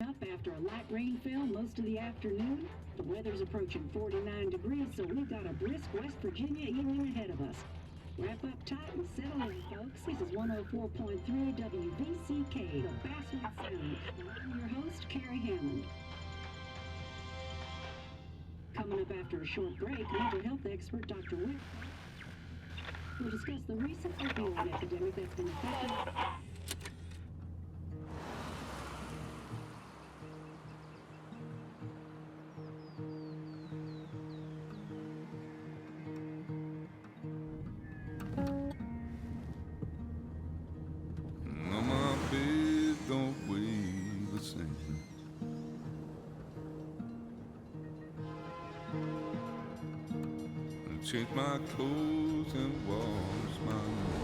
Up after a light rainfall most of the afternoon. The weather's approaching 49 degrees, so we've got a brisk West Virginia evening ahead of us. Wrap up tight and settle in, folks. This is 104.3 WVCK, the Basswood Sound. And I'm your host, Carrie Hammond. Coming up after a short break, mental health expert Dr. Wick will discuss the recent opioid epidemic that's been affecting. Change my clothes and wash my hands.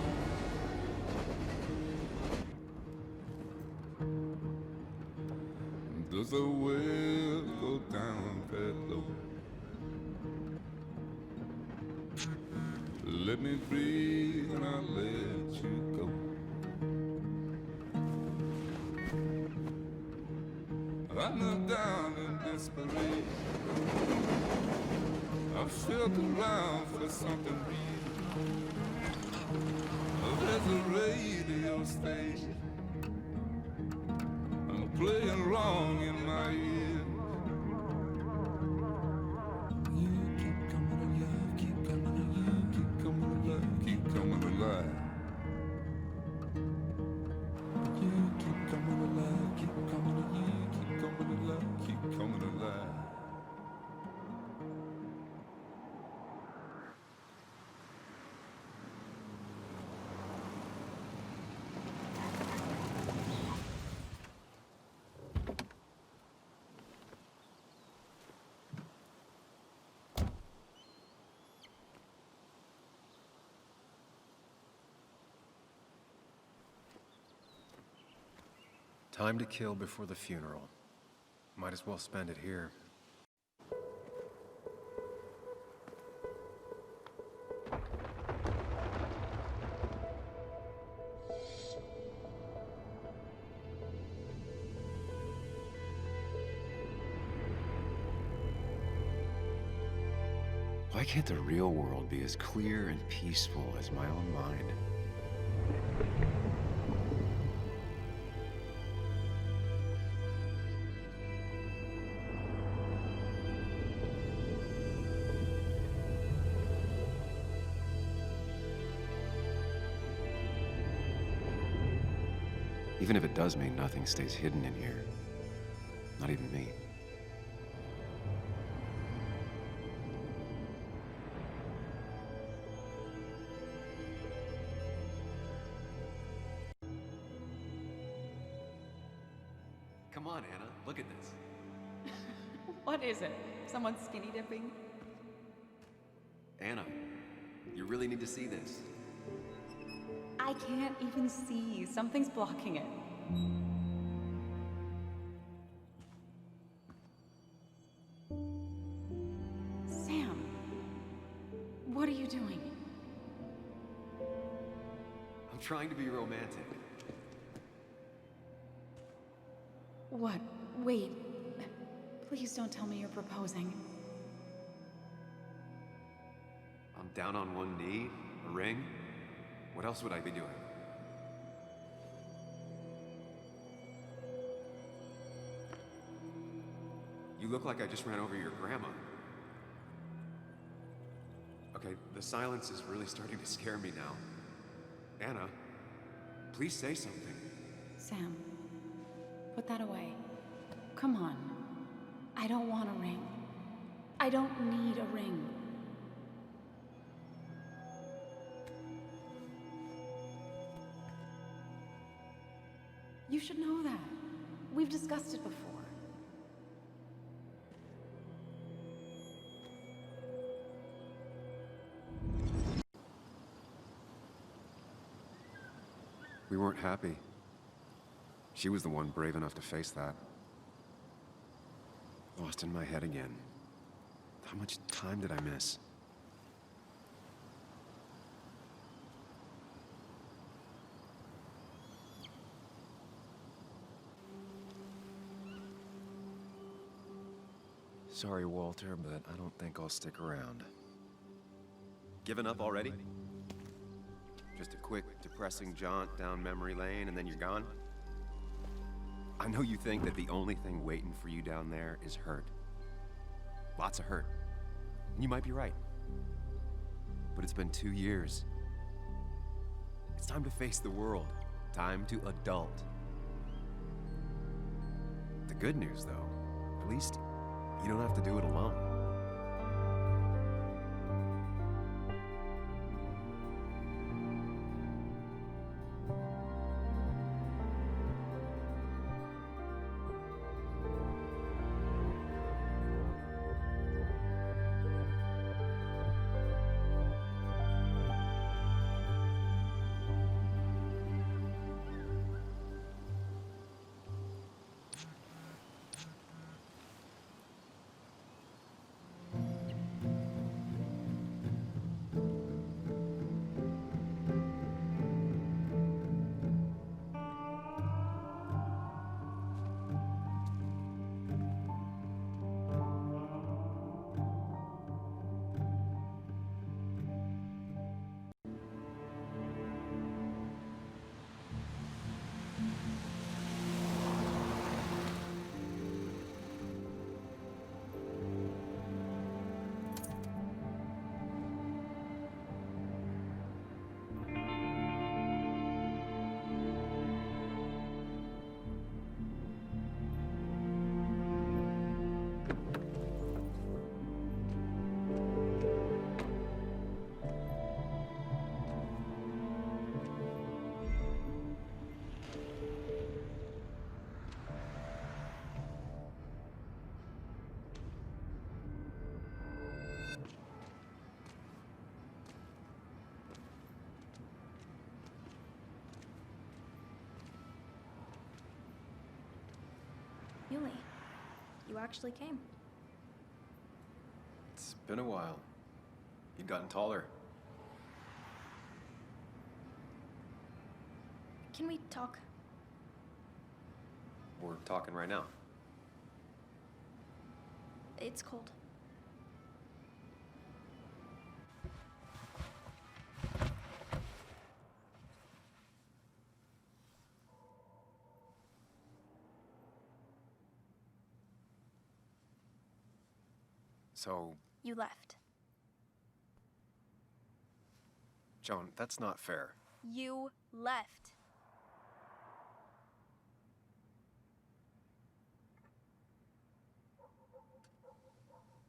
Does the well go down that low? Let me breathe and I'll let you go. I knelt down in desperation. I felt around for something real. There's a radio station. I'm playing wrong in my ear. You keep coming alive, keep coming alive, keep coming alive, keep coming alive. You keep coming alive, keep coming alive, keep coming alive, keep coming alive. Time to kill before the funeral. Might as well spend it here. Why can't the real world be as clear and peaceful as my own mind? Even if it does mean nothing stays hidden in here. Not even me. Come on, Anna, look at this. What is it? Someone skinny dipping? Anna, you really need to see this. I can't even see. Something's blocking it. Sam, what are you doing? I'm trying to be romantic. What? Wait. Please don't tell me you're proposing. I'm down on one knee, a ring. What else would I be doing? You look like I just ran over your grandma. Okay, the silence is really starting to scare me now. Anna, please say something. Sam, put that away. Come on. I don't want a ring. I don't need a ring. You should know that. We've discussed it before. We weren't happy. She was the one brave enough to face that. Lost in my head again. How much time did I miss? Sorry, Walter, but I don't think I'll stick around. Given up already? Just a quick, depressing jaunt down memory lane and then you're gone? I know you think that the only thing waiting for you down there is hurt. Lots of hurt. And you might be right. But it's been 2 years. It's time to face the world. Time to adult. The good news, though, at least you don't have to do it alone. Yuli, you actually came. It's been a while. You've gotten taller. Can we talk? We're talking right now. It's cold. So, You left. Joan, that's not fair. You left.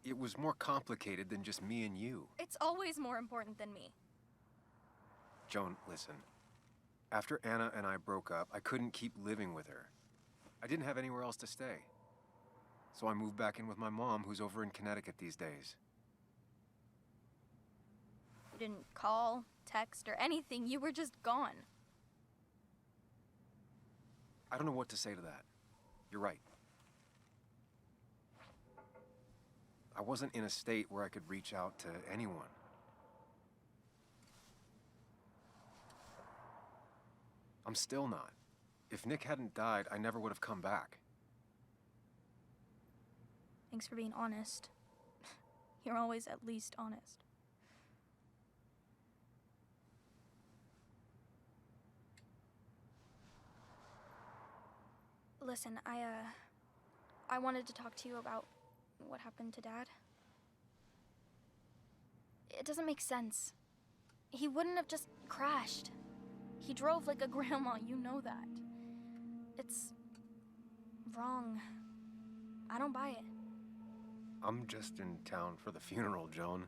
It was more complicated than just me and you. It's always more important than me. Joan, listen. After Anna and I broke up, I couldn't keep living with her. I didn't have anywhere else to stay. So I moved back in with my mom, who's over in Connecticut these days. You didn't call, text, or anything. You were just gone. I don't know what to say to that. You're right. I wasn't in a state where I could reach out to anyone. I'm still not. If Nick hadn't died, I never would have come back. Thanks for being honest. You're always at least honest. Listen, I wanted to talk to you about what happened to Dad. It doesn't make sense. He wouldn't have just crashed. He drove like a grandma, you know that. It's wrong. I don't buy it. I'm just in town for the funeral, Joan.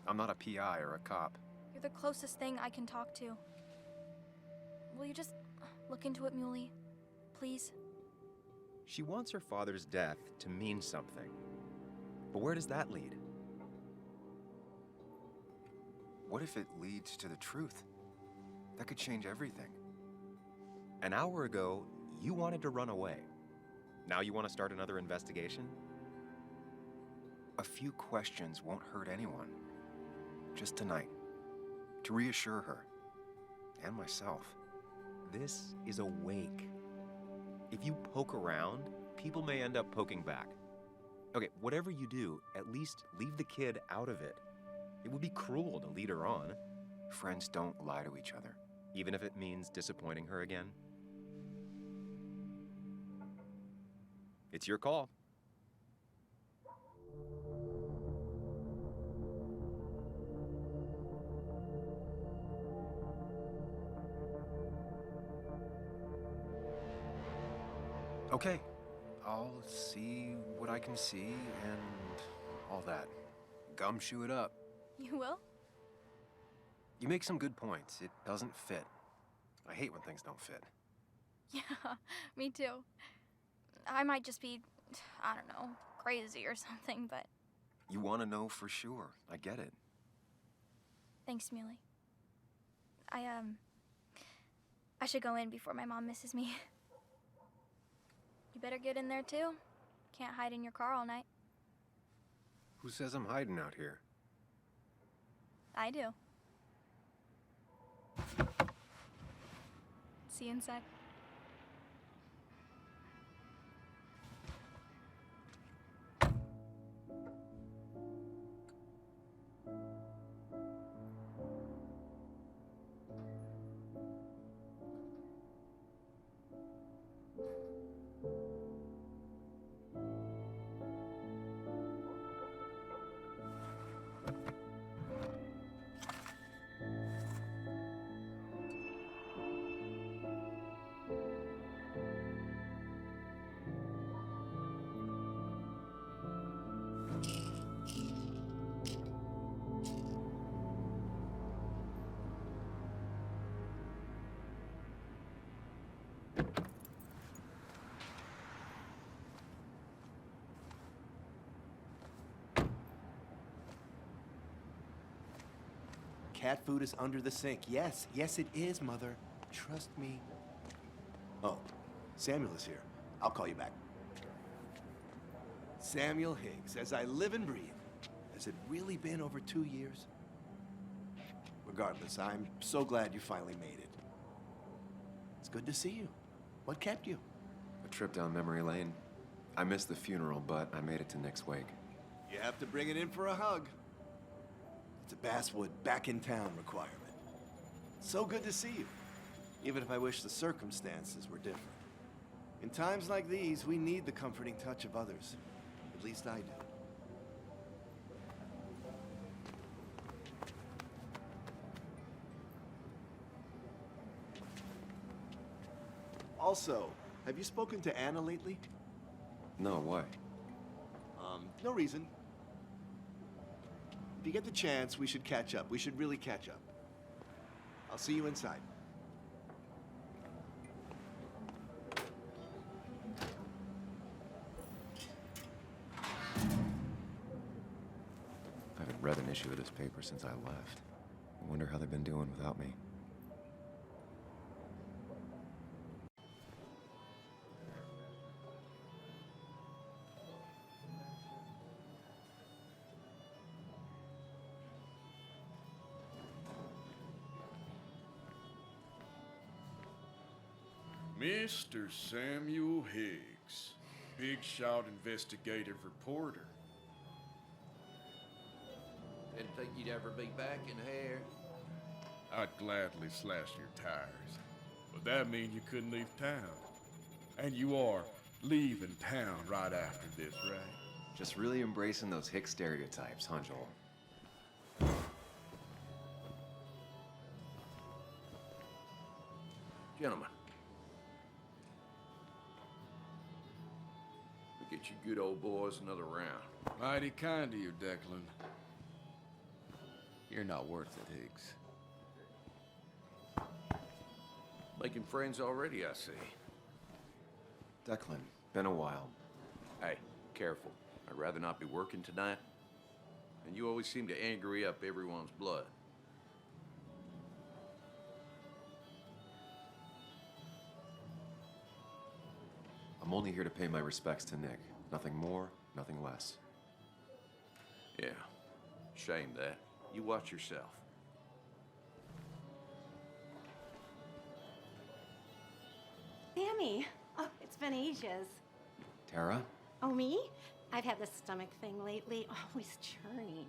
I'm not a PI or a cop. You're the closest thing I can talk to. Will you just look into it, Muley? Please? She wants her father's death to mean something. But where does that lead? What if it leads to the truth? That could change everything. An hour ago, you wanted to run away. Now you want to start another investigation? A few questions won't hurt anyone. Just tonight. To reassure her. And myself. This is a wake. If you poke around, people may end up poking back. Okay, whatever you do, at least leave the kid out of it. It would be cruel to lead her on, Friends don't lie to each other. even if it means disappointing her again. It's your call. Okay, I'll see what I can see and all that. Gumshoe it up. You will? You make some good points. It doesn't fit. I hate when things don't fit. Yeah, me too. I might just be, I don't know, crazy or something, but You want to know for sure. I get it. thanks, Muley. I should go in before my mom misses me. You better get in there too. Can't hide in your car all night. Who says I'm hiding out here? I do. See you inside. Cat food is under the sink. Yes, yes it is, Mother. Trust me. Oh, Samuel is here. I'll call you back. Samuel Higgs, as I live and breathe. Has it really been over 2 years? Regardless, I'm so glad you finally made it. It's good to see you. What kept you? A trip down memory lane. I missed the funeral, but I made it to Nick's wake. You have to bring it in for a hug. It's a Basswood back in town requirement. So good to see you, even if I wish the circumstances were different. In times like these, we need the comforting touch of others. At least I do. Also, have you spoken to Anna lately? No, why? No reason. If you get the chance, we should catch up. We should really catch up. I'll see you inside. I haven't read an issue of this paper since I left. I wonder how they've been doing without me. Mr. Samuel Higgs, big shot investigative reporter. Didn't think you'd ever be back in here. I'd gladly slash your tires, but that means you couldn't leave town. And you are leaving town right after this, right? Just really embracing those hick stereotypes, huh, Joel? Gentlemen, we get you good old boys another round. Mighty kind of you, Declan. You're not worth it, Higgs. Making friends already, I see. Declan, been a while. Hey, careful. I'd rather not be working tonight. And you always seem to angry up everyone's blood. I'm only here to pay my respects to Nick. Nothing more, nothing less. Yeah, shame that. You watch yourself. Sammy! Oh, it's been ages. Tara? Oh, me? I've had this stomach thing lately, always churning.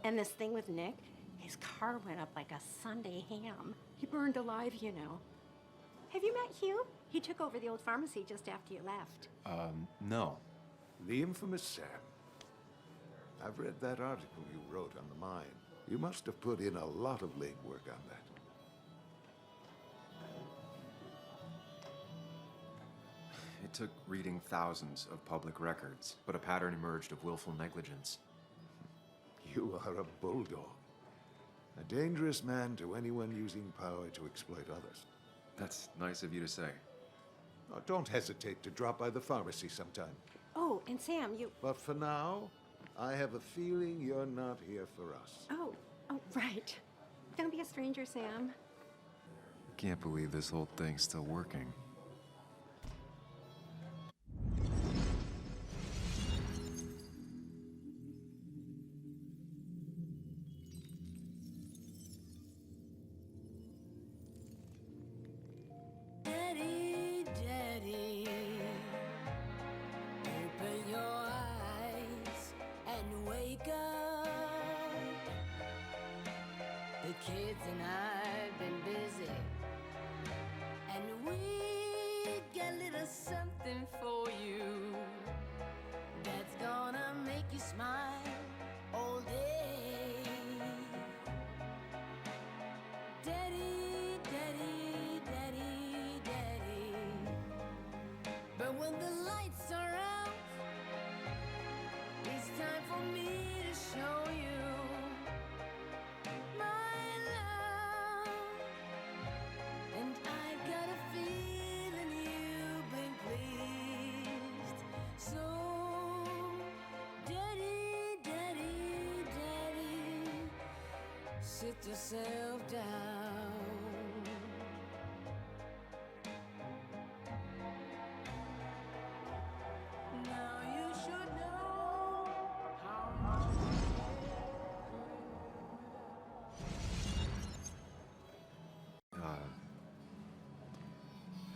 And this thing with Nick, his car went up like a Sunday ham. He burned alive, you know. Have you met Hugh? He took over the old pharmacy just after you left. No. The infamous Sam. I've read that article you wrote on the mine. You must have put in a lot of legwork on that. It took reading thousands of public records, but a pattern emerged of willful negligence. You are a bulldog. A dangerous man to anyone using power to exploit others. That's nice of you to say. Oh, don't hesitate to drop by the pharmacy sometime. Oh, and Sam, you... But for now, I have a feeling you're not here for us. Oh, right. Don't be a stranger, Sam. Can't believe this whole thing's still working. Kids and I've been busy, and we got a little something for you that's gonna make you smile all day. Daddy, daddy, daddy, daddy. But when the lights are out, it's time for me to show you sit yourself down. Now you should know how much.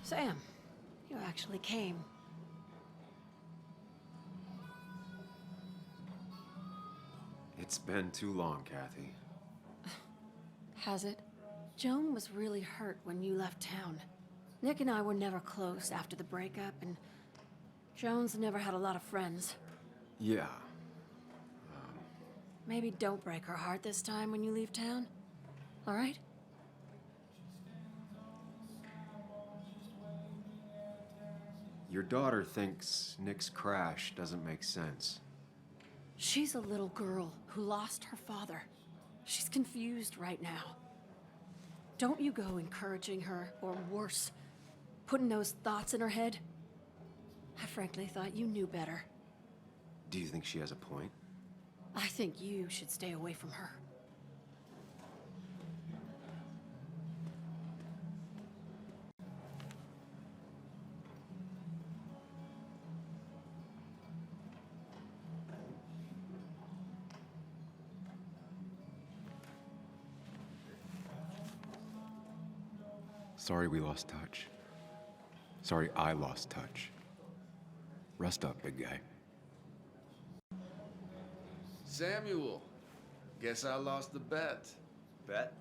Sam, you actually came. It's been too long, Kathy. Has it? Joan was really hurt when you left town. Nick and I were never close after the breakup, and Joan's never had a lot of friends. Yeah. Maybe don't break her heart this time when you leave town. All right? Your daughter thinks Nick's crash doesn't make sense. She's a little girl who lost her father. She's confused right now. Don't you go encouraging her, or worse, putting those thoughts in her head. I frankly thought you knew better. Do you think she has a point? I think you should stay away from her. Sorry we lost touch. Sorry I lost touch. Rest up, big guy. Samuel, guess I lost the bet. Bet?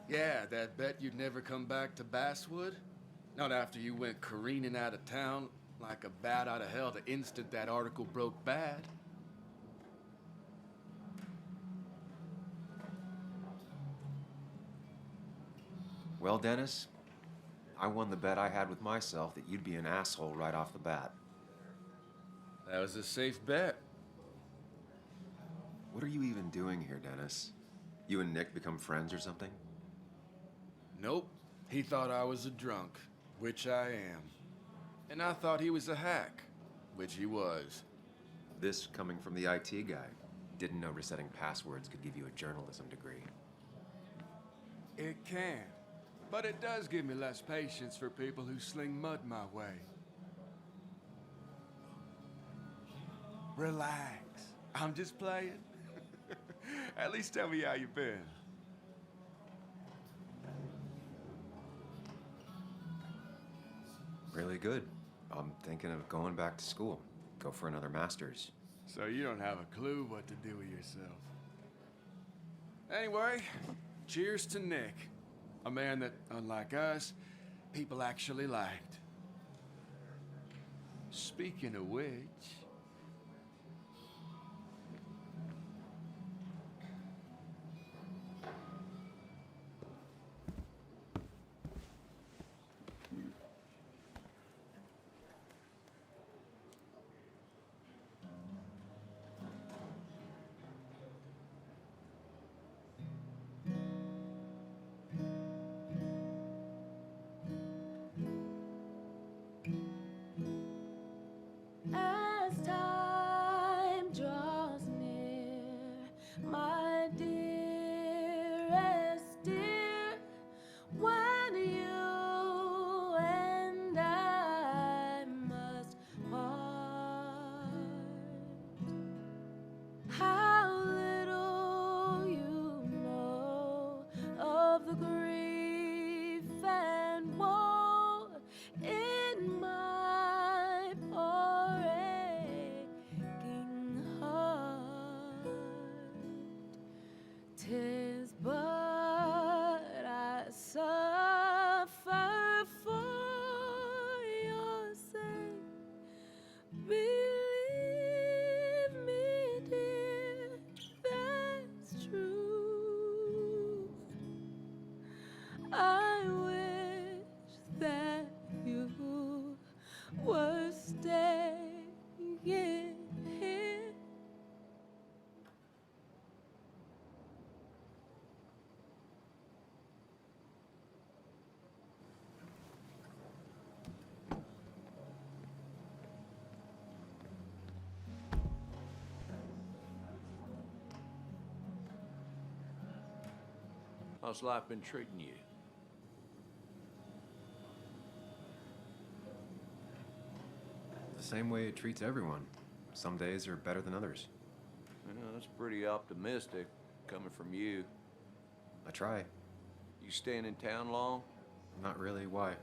Yeah, that bet you'd never come back to Basswood. Not after you went careening out of town like a bat out of hell the instant that article broke bad. Well, Dennis, I won the bet I had with myself that you'd be an asshole right off the bat. That was a safe bet. What are you even doing here, Dennis? You and Nick become friends or something? Nope. He thought I was a drunk, which I am. And I thought he was a hack, which he was. This coming from the IT guy. Didn't know resetting passwords could give you a journalism degree. It can. But it does give me less patience for people who sling mud my way. Relax. I'm just playing. At least tell me how you been. Really good. I'm thinking of going back to school. go for another master's. So you don't have a clue what to do with yourself. Anyway, cheers to Nick. A man that, unlike us, people actually liked. Speaking of which... As time draws near, my dearest dear, when you and I must part, how little you know of the grief and woe in my poor aching heart. 'Tis but I suffer for your sake. Believe me, dear, that's true. I wish that you were staying here. How's life been treating you? The same way it treats everyone. Some days are better than others. Yeah, that's pretty optimistic, coming from you. I try. You staying in town long? Not really. Why?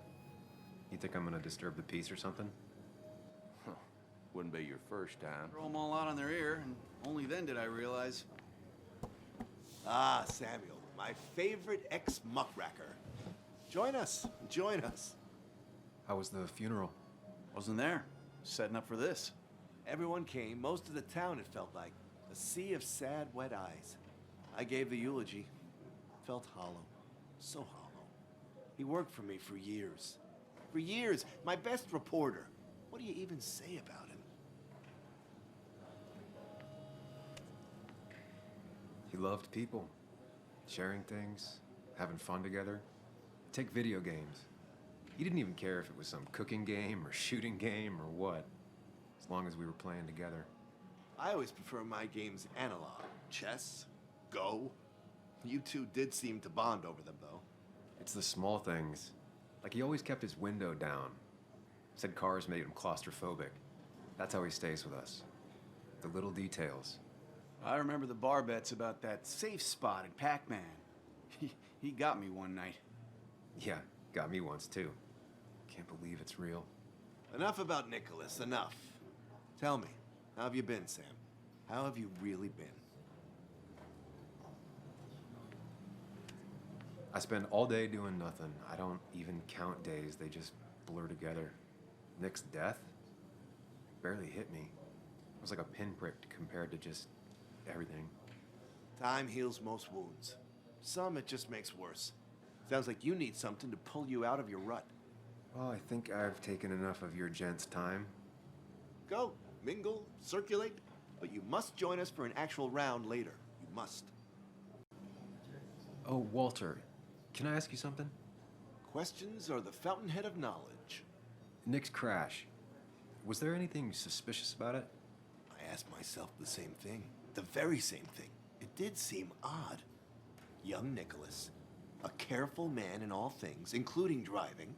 You think I'm gonna disturb the peace or something? Wouldn't be your first time. Throw them all out on their ear, and only then did I realize. Ah, Samuel, my favorite ex-muckracker. Join us, join us. How was the funeral? Wasn't there. Setting up for this. Everyone came, most of the town, it felt like. A sea of sad, wet eyes. I gave the eulogy. Felt hollow. So hollow. He worked for me for years. For years, my best reporter. What do you even say about him? He loved people. Sharing things, having fun together. Take video games. He didn't even care if it was some cooking game or shooting game or what, as long as we were playing together. I always prefer my games analog. Chess, Go. You two did seem to bond over them, though. It's the small things. Like he always kept his window down. Said cars made him claustrophobic. That's how he stays with us. The little details. I remember the bar bets about that safe spot in Pac-Man. He got me one night. Yeah, got me once too. Can't believe it's real. Enough about Nicholas, enough. Tell me, how have you been, Sam? How have you really been? I spend all day doing nothing. I don't even count days, they just blur together. Nick's death barely hit me. It was like a pinprick compared to just everything. Time heals most wounds. Some it just makes worse. Sounds like you need something to pull you out of your rut. Well, I think I've taken enough of your gents' time. Go, mingle, circulate, but you must join us for an actual round later. You must. Oh, Walter, can I ask you something? Questions are the fountainhead of knowledge. Nick's crash. Was there anything suspicious about it? I asked myself the same thing. The very same thing. It did seem odd. Young Nicholas, a careful man in all things, including driving.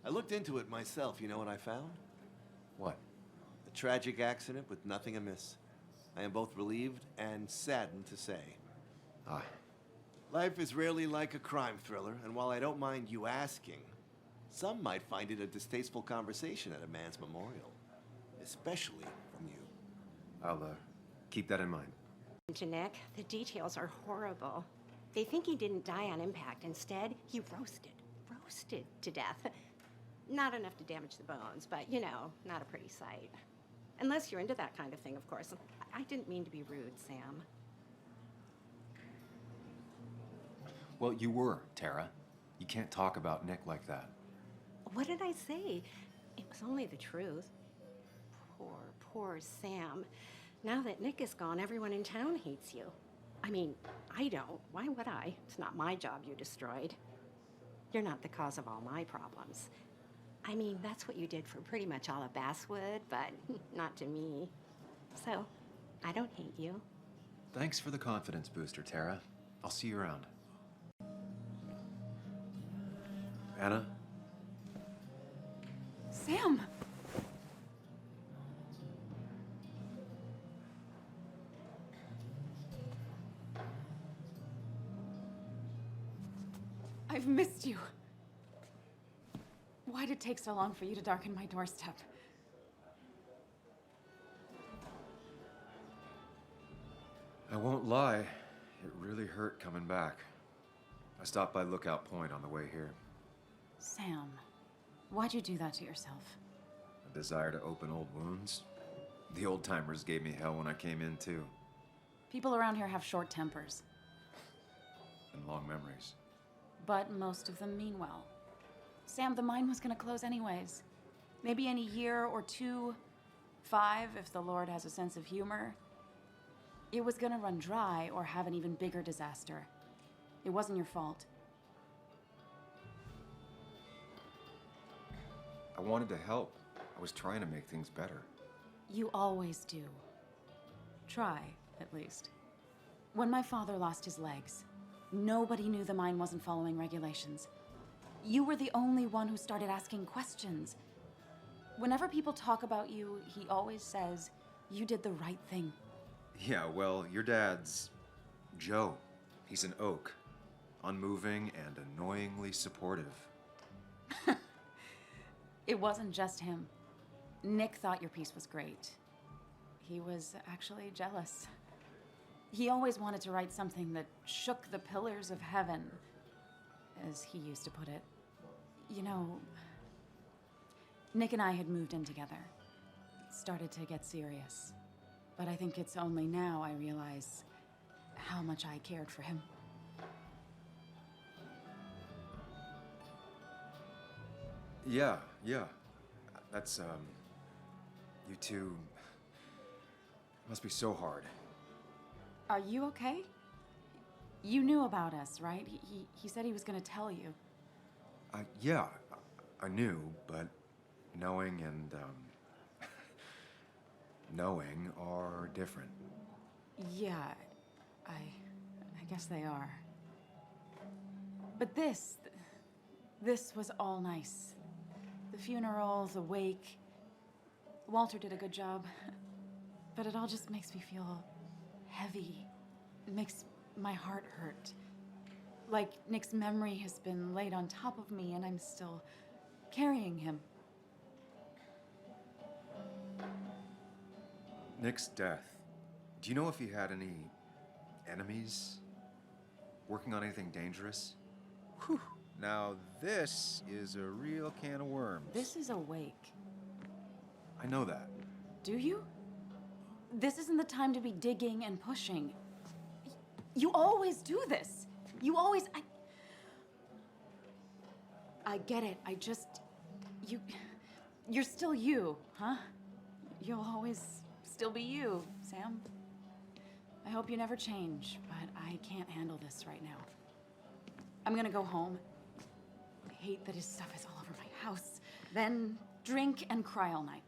I looked into it myself. You know what I found? What? A tragic accident with nothing amiss. I am both relieved and saddened to say. Ah. Life is rarely like a crime thriller, and while I don't mind you asking, some might find it a distasteful conversation at a man's memorial. Especially for I'll, keep that in mind. To Nick, the details are horrible. They think he didn't die on impact. Instead, he roasted to death. Not enough to damage the bones, but, you know, not a pretty sight. Unless you're into that kind of thing, of course. I didn't mean to be rude, Sam. Well, you were, Tara. You can't talk about Nick like that. What did I say? It was only the truth. Poor Sam. Now that Nick is gone, everyone in town hates you. I mean, I don't. Why would I? It's not my job you destroyed. You're not the cause of all my problems. I mean, that's what you did for pretty much all of Basswood, but not to me. So, I don't hate you. Thanks for the confidence booster, Tara. I'll see you around. Anna? Sam! I've missed you. Why'd it take so long for you to darken my doorstep? I won't lie, it really hurt coming back. I stopped by Lookout Point on the way here. Sam, why'd you do that to yourself? A desire to open old wounds? The old-timers gave me hell when I came in, too. People around here have short tempers. And long memories. But most of them mean well. Sam, the mine was gonna close anyways. Maybe in a year or 2, 5, if the Lord has a sense of humor. It was gonna run dry or have an even bigger disaster. It wasn't your fault. I wanted to help. I was trying to make things better. You always do. Try, at least. When my father lost his legs, nobody knew the mine wasn't following regulations. You were the only one who started asking questions. Whenever people talk about you, he always says, you did the right thing. Yeah, well, your dad's Joe. He's an oak. Unmoving and annoyingly supportive. It wasn't just him. Nick thought your piece was great. He was actually jealous. He always wanted to write something that shook the pillars of heaven, as he used to put it. You know, Nick and I had moved in together. It started to get serious. But I think it's only now I realize how much I cared for him. Yeah. That's, you two must be so hard. Are you okay? You knew about us, right? He said he was gonna tell you. Yeah, I knew, but knowing and, knowing are different. Yeah, I guess they are. But this was all nice. The funeral, the wake. Walter did a good job. But it all just makes me feel heavy. It makes my heart hurt. Like Nick's memory has been laid on top of me and I'm still carrying him. Nick's death. Do you know if he had any enemies? Working on anything dangerous? Whew. Now this is a real can of worms. This is a wake. I know that. Do you? This isn't the time to be digging and pushing. You always do this. You always, I get it. I just, you're still you, huh? You'll always still be you, Sam. I hope you never change, but I can't handle this right now. I'm gonna go home. I hate that his stuff is all over my house. Then drink and cry all night.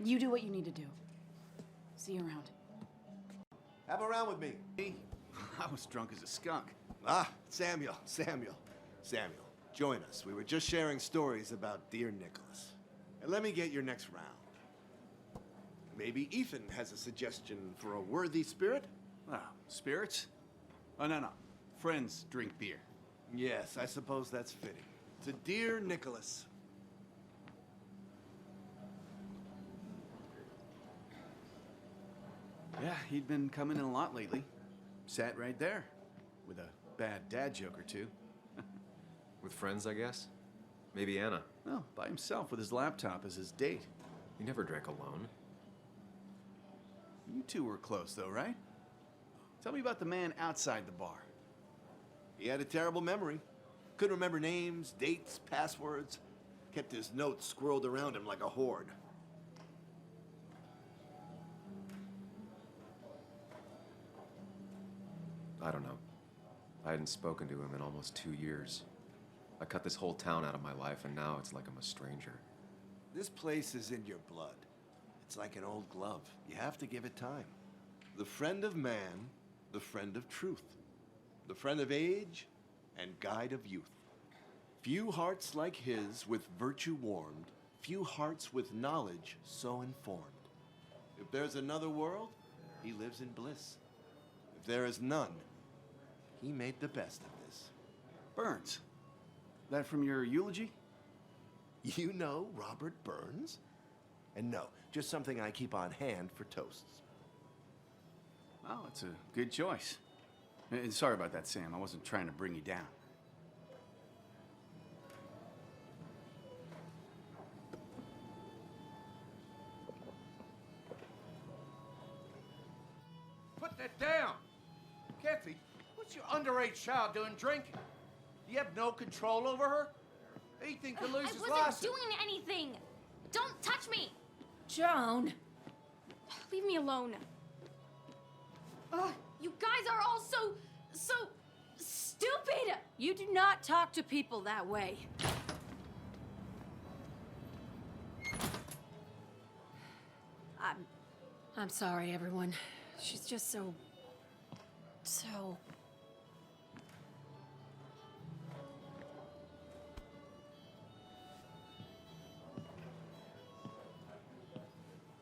You do what you need to do. See you around. Have a round with me. I was drunk as a skunk. Ah, Samuel. Join us. We were just sharing stories about dear Nicholas. And let me get your next round. Maybe Ethan has a suggestion for a worthy spirit? Oh, spirits? Oh, no. Friends drink beer. Yes, I suppose that's fitting. To dear Nicholas. Yeah, he'd been coming in a lot lately. Sat right there, with a bad dad joke or two. With friends, I guess? Maybe Anna. No, by himself with his laptop as his date. You never drank alone. You two were close, though, right? Tell me about the man outside the bar. He had a terrible memory. Couldn't remember names, dates, passwords. Kept his notes squirreled around him like a hoard. I don't know. I hadn't spoken to him in almost 2 years. I cut this whole town out of my life, and now it's like I'm a stranger. This place is in your blood. It's like an old glove. You have to give it time. The friend of man, the friend of truth. The friend of age, and guide of youth. Few hearts like his with virtue warmed, few hearts with knowledge so informed. If there's another world, he lives in bliss. If there is none, he made the best of this. Burns. That from your eulogy? You know Robert Burns? And no, just something I keep on hand for toasts. Well, that's a good choice. And sorry about that, Sam. I wasn't trying to bring you down. Put that down! Kathy, what's your underage child doing drinking? Do you have no control over her? Anything could lose his I license. wasn't doing anything! Don't touch me! Joan! Leave me alone. Ugh, you guys are all so stupid! You do not talk to people that way. I'm sorry, everyone. She's just so...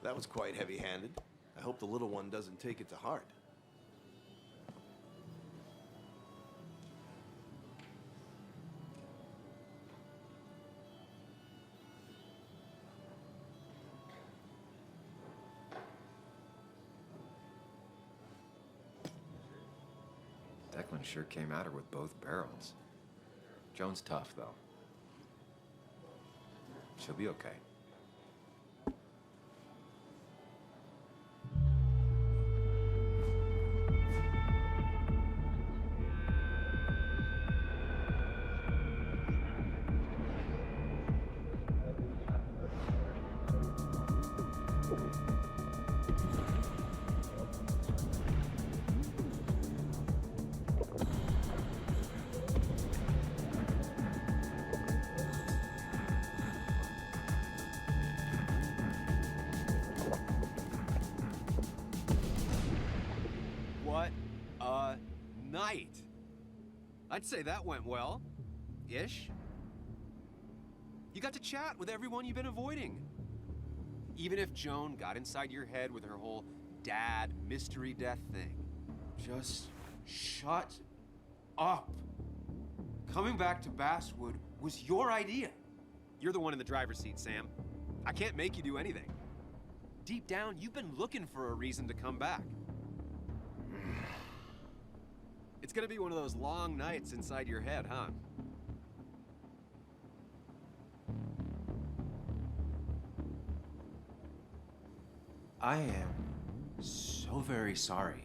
That was quite heavy-handed. I hope the little one doesn't take it to heart. Declan sure came at her with both barrels. Joan's tough, though. She'll be okay. What a night! I'd say that went well. Ish. You got to chat with everyone you've been avoiding. Even if Joan got inside your head with her whole dad mystery death thing. Just shut up. Coming back to Basswood was your idea. You're the one in the driver's seat, Sam. I can't make you do anything. Deep down, you've been looking for a reason to come back. It's gonna be one of those long nights inside your head, huh? I am so very sorry.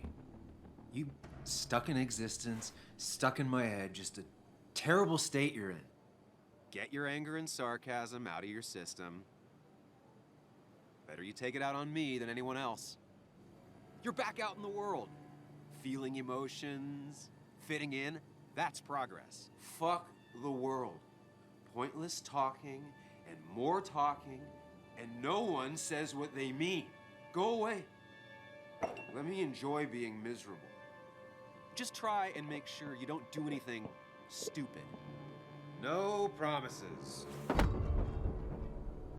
You stuck in existence, stuck in my head, just a terrible state you're in. Get your anger and sarcasm out of your system. Better you take it out on me than anyone else. You're back out in the world. Feeling emotions, fitting in, that's progress. Fuck the world. Pointless talking and more talking, and no one says what they mean. Go away. Let me enjoy being miserable. Just try and make sure you don't do anything stupid. No promises.